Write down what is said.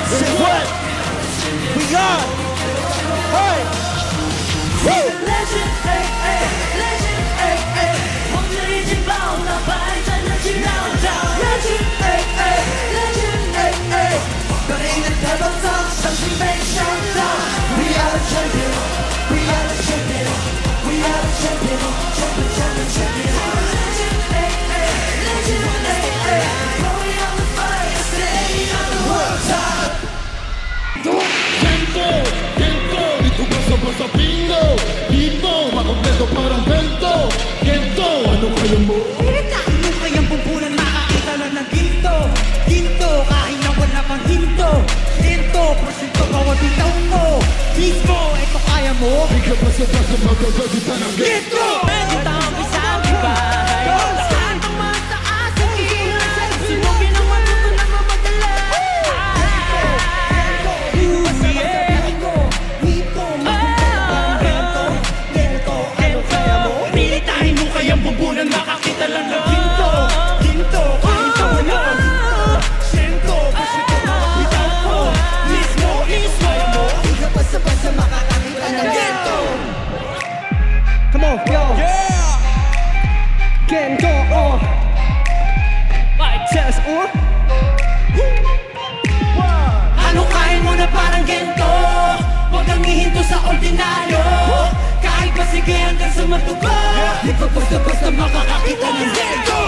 This is what we got. Hey. Legend, hey, hey, legend, hey, hey. 梦着已经爆了，百战人气绕绕。Legend, hey, hey, legend, hey, hey. 本领的太暴躁，伤心被伤到。We are the champion, we are the champion, we are the champion, champion, champion, champion. Legend, hey, hey, legend, hey, hey. Blowing on the fire, staying on the world top. Viento, y tu paso pasa pingo. Pingo, makompleto parang bento. Gento, ano kaya mo? Ano kayang pumpunan makakita lang ng ginto? Ginto, kahit na wala pang hinto. Ginto, porsyento bawat bitaw mo. Mismo, eto kaya mo? Di ka basta-basta magkagagita ng ginto. Ito ang isang ibay. Saan ang mataas ang kilay? Sinugin ang matuto na mamadala. Pilitahin mo kayang bubunan, makakita lang ng ginto. Ginto, kahit na wala pang hinto. Sento, porsyento bawat bitaw mo. Mismo, eto kaya mo? Di ka basta-basta makakakita ng ginto. Come on, yo. Yeah. Gento, Mic test, Ano kain mo na parang gento? Huwag kang hihinto sa ordinaryo. Kahit pa sige hanggang sa matuba. Di pa basta-basta makakakita ng gento.